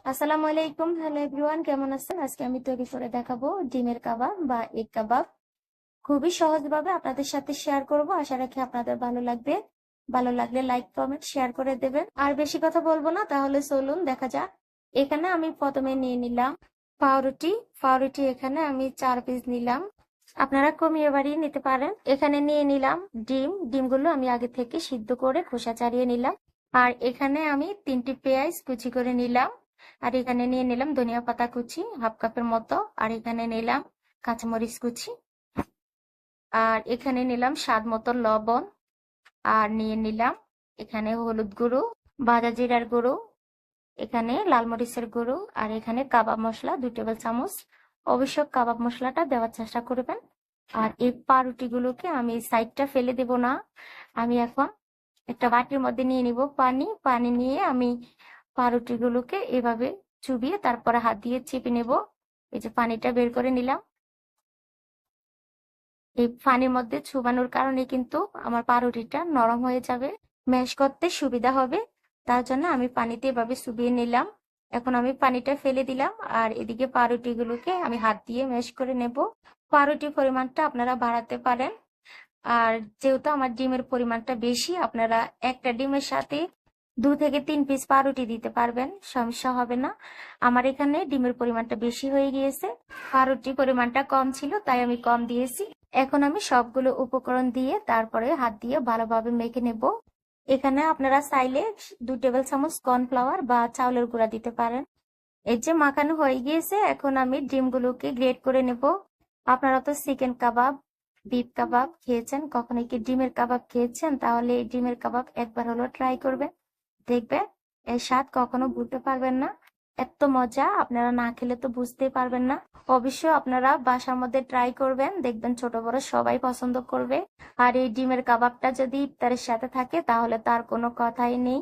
আসসালামু আলাইকুম। Hello everyone, কেমন আছেন? আজকে আমি তৈরি করে দেখাবো ডিমের কাবাব বা এগ কাবাব। খুবই সহজভাবে আপনাদের সাথে শেয়ার করব। আশা রাখি আপনাদের ভালো লাগবে। ভালো লাগলে লাইক কমেন্ট শেয়ার করে দেবেন। আর বেশি কথা বলবো না, তাহলে চলুন দেখা যাক। এখানে আমি প্রথমে নিয়ে নিলাম পাউরুটি। পাউরুটি এখানে আমি 4 পিস নিলাম। আপনারা কমিয়ে বাড়িয়ে নিতে পারেন। এখানে নিয়ে নিলাম ডিমগুলো আমি আগে থেকে সিদ্ধ করে খোসা ছাড়িয়ে নিলাম। আর এখানে আমি 3টি পেঁয়াজ কুচি করে নিলাম। আর এখানে নিয়ে নিলাম ধনিয়া পাতা কুচি 1/2 কাপের মতো। আর এখানে নিলাম কাঁচামরিচ কুচি। আর এখানে নিলাম স্বাদ মতো লবণ। আর নিয়ে নিলাম এখানে হলুদ গুঁড়ো, ভাজা জিরার গুঁড়ো, এখানে লাল মরিচের গুঁড়ো, আর এখানে কাবাব মশলা 2 টেবিল চামচ। অবশ্য কাবাব মশলাটা দেওয়ার চেষ্টা করবেন। আর এই পাউরুটিগুলোকে আমি সাইডটা ফেলে দেব না। আমি এখন একটা বাটির মধ্যে নিয়ে নিব পানি নিয়ে আমি পাউরুটিগুলোকে এভাবে চুবিয়ে তারপরে হাত দিয়ে চেপে নেব। এই যে পানিটা বের করে নিলাম। এই পানির মধ্যে চুবানোর কারণে কিন্তু আমার পাউরুটিটা নরম হয়ে যাবে, ম্যাশ করতে সুবিধা হবে। তার জন্য আমি পানিতে এভাবে চুবিয়ে নিলাম। এখন আমি পানিটা ফেলে দিলাম। আর এদিকে পাউরুটিগুলোকে আমি হাত দিয়ে ম্যাশ করে নেব। পাউরুটির পরিমাণটা আপনারা বাড়াতে পারেন। আর যেহেতু আমার ডিমের পরিমাণটা বেশি, আপনারা একটা ডিমের সাথে 2 থেকে 3 পিস পাউরুটি দিতে পারবেন, সমস্যা হবে না। আমার এখানে ডিমের পরিমাণটা বেশি হয়ে গিয়েছে, পাউরুটির পরিমাণটা কম ছিল, তাই আমি কম দিয়েছি। এখন আমি সবগুলো উপকরণ দিয়ে তারপরে হাত দিয়ে ভালোভাবে মেখে নেব। এখানে আপনারা চাইলে 2 টেবিল চামচ কর্নফ্লাওয়ার বা চাউলের গুঁড়া দিতে পারেন। এই যে মাখানো হয়ে গিয়েছে, এখন আমি ডিমগুলোকে গ্রেট করে নেব। আপনারা তো চিকেন কাবাব, বিফ কাবাব খেয়েছেন, কখনো কি ডিমের কাবাব খেয়েছেন? তাহলে এই ডিমের কাবাব একবার হলো ট্রাই করবেন, দেখবেন এর স্বাদ কখনো ভুলতে পারবেন না। এত মজা, আপনারা না খেলে তো বুঝতেই পারবেন না। অবশ্যই আপনারা বাসার মধ্যে ট্রাই করবেন, দেখবেন ছোট বড় সবাই পছন্দ করবে। আর এই ডিমের কাবাবটা যদি ইফতারের সাথে থাকে তাহলে তার কোনো কথাই নেই।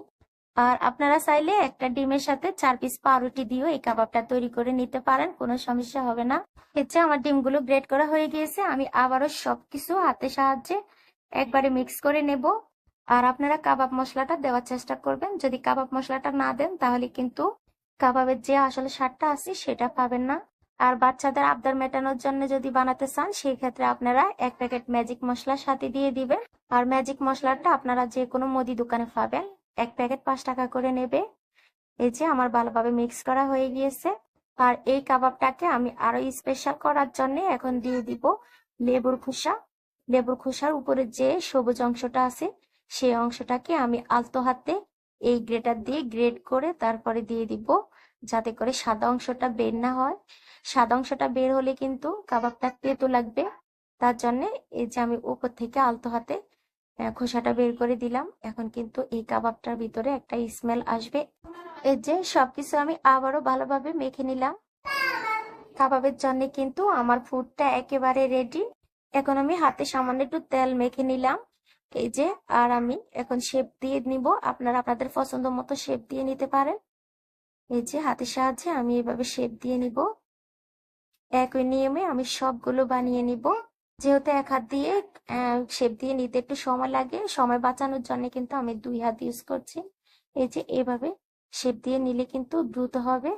আর আপনারা চাইলে একটা ডিমের সাথে 4 পিস পাউরুটি দিয়েও এই কাবাবটা তৈরি করে নিতে পারেন, কোনো সমস্যা হবে না। হচ্ছে আমার ডিমগুলো গ্রেট করা হয়ে গিয়েছে, আমি আবারও সবকিছু হাতের সাহায্যে একবারে মিক্স করে নেব। আর আপনারা কাবাব মশলাটা দেওয়ার চেষ্টা করবেন। যদি কাবাব মশলাটা না দেন তাহলে কিন্তু কাবাবের যে আসলে স্বাদটা আছে সেটা পাবেন না। আর বাচ্চাদের আবদার মেটানোর জন্য যদি বানাতে চান, সেই ক্ষেত্রে আপনারা 1 প্যাকেট ম্যাজিক মশলা সাথে দিয়ে দিবেন। আর ম্যাজিক মশলাটা আপনারা যে কোনো মুদি দোকানে পাবেন, 1 প্যাকেট 5 টাকা করে নেবে। এই যে আমার ভালোভাবে মিক্স করা হয়ে গিয়েছে। আর এই কাবাবটাকে আমি আরো স্পেশাল করার জন্য এখন দিয়ে দিব লেবুর খোসা। লেবুর খোসার উপরে যে সবুজ অংশটা আছে, সেই অংশটাকে আমি আলতো হাতে এই গ্রেটার দিয়ে গ্রেট করে তারপরে দিয়ে দিব, যাতে করে সাদা অংশটা বের না হয়। সাদা অংশটা বের হলে কিন্তু কাবাবটা তেতো লাগবে। তার জন্য এই যে আমি উপর থেকে আলতো হাতে খোসাটা বের করে দিলাম। এখন কিন্তু এই কাবাবটার ভিতরে একটা স্মেল আসবে। এই যে সবকিছু আমি আবারও ভালোভাবে মেখে নিলাম। কাবাবের জন্য কিন্তু আমার ফুডটা একেবারে রেডি। এখন আমি হাতে সামান্য একটু তেল মেখে নিলাম। এই যে, আর আমি এখন শেপ দিয়ে নিব। আপনারা আপনাদের পছন্দ মতো শেপ দিয়ে নিতে পারেন। এই যে হাতের সাহায্যে আমি এভাবে শেপ দিয়ে নিব। একই নিয়মে আমি সবগুলো বানিয়ে নিব। যেহেতু এক হাত দিয়ে শেপ দিয়ে নিতে একটু সময় লাগে, সময় বাঁচানোর জন্য কিন্তু আমি 2 হাত ইউজ করছি। এই যে এভাবে শেপ দিয়ে নিলে কিন্তু দ্রুত হবে।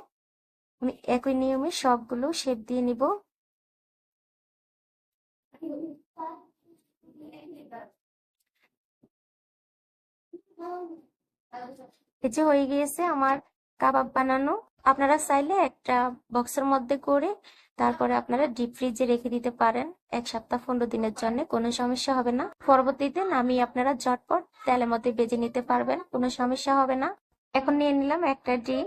আমি একই নিয়মে সবগুলো শেপ দিয়ে নিব। এই যে হয়ে গিয়েছে আমার কাবাব বানানো। আপনারা চাইলে একটা বক্সের মধ্যে করে তারপরে আপনারা ডিপ ফ্রিজে রেখে দিতে পারেন 1 সপ্তাহ 15 দিনের জন্য, কোনো সমস্যা হবে না। পরবর্তীতে নামিয়ে আপনারা ঝটপট তেলের মধ্যে ভেজে নিতে পারবেন, কোনো সমস্যা হবে না। এখন নিয়ে নিলাম একটা ডিম।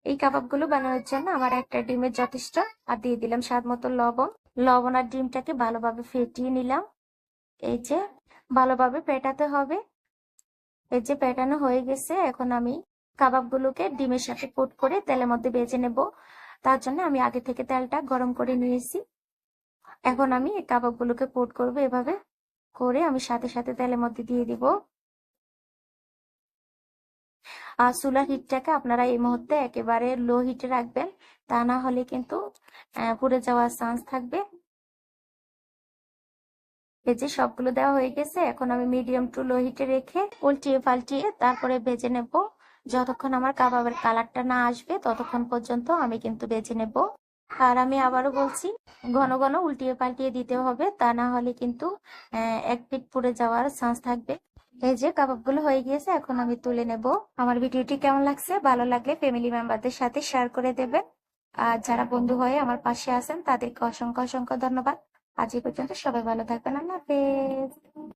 এই কাবাবগুলো বানানোর জন্য আমার একটা ডিমের যথেষ্ট। আর দিয়ে দিলাম স্বাদ মতো লবণ। লবণ আর ডিমটাকে ভালোভাবে ফেটিয়ে নিলাম। এই যে ভালোভাবে পেটাতে হবে। এই যে পেটানো হয়ে গেছে, এখন আমি কাবাবগুলোকে ডিমের সাথে কোট করে তেলের মধ্যে ভেজে নেব। তার জন্য আমি আগে থেকে তেলটা গরম করে নিয়েছি। এখন আমি এই কাবাবগুলোকে কোট করব, এভাবে করে আমি সাথে সাথে তেলের মধ্যে দিয়ে দিব। আর চুলার হিটটাকে আপনারা এই মুহূর্তে একেবারে লো হিটে রাখবেন, তা না হলে কিন্তু পুড়ে যাওয়ার চান্স থাকবে। এই যে সবগুলো দেওয়া হয়ে গেছে, এখন আমি মিডিয়াম টু লো হিটে রেখে উল্টিয়ে পাল্টিয়ে তারপরে ভেজে নেব। যতক্ষণ আমার কাবাবের কালারটা না আসবে ততক্ষণ পর্যন্ত আমি কিন্তু ভেজে নেব। আর আমি আবারও বলছি, ঘন ঘন উল্টিয়ে পাল্টিয়ে দিতে হবে, তা না হলে কিন্তু এক পিঠ পুড়ে যাওয়ার চান্স থাকবে। এই যে কাবাবগুলো হয়ে গিয়েছে, এখন আমি তুলে নেব। আমার ভিডিওটি কেমন লাগছে, ভালো লাগলে ফ্যামিলি মেম্বারদের সাথে শেয়ার করে দেবেন। আর যারা বন্ধু হয়ে আমার পাশে আছেন তাদেরকে অসংখ্য অসংখ্য ধন্যবাদ। আজ এই পর্যন্ত, সবাই ভালো থাকবেন, আল্লাহ হাফেজ।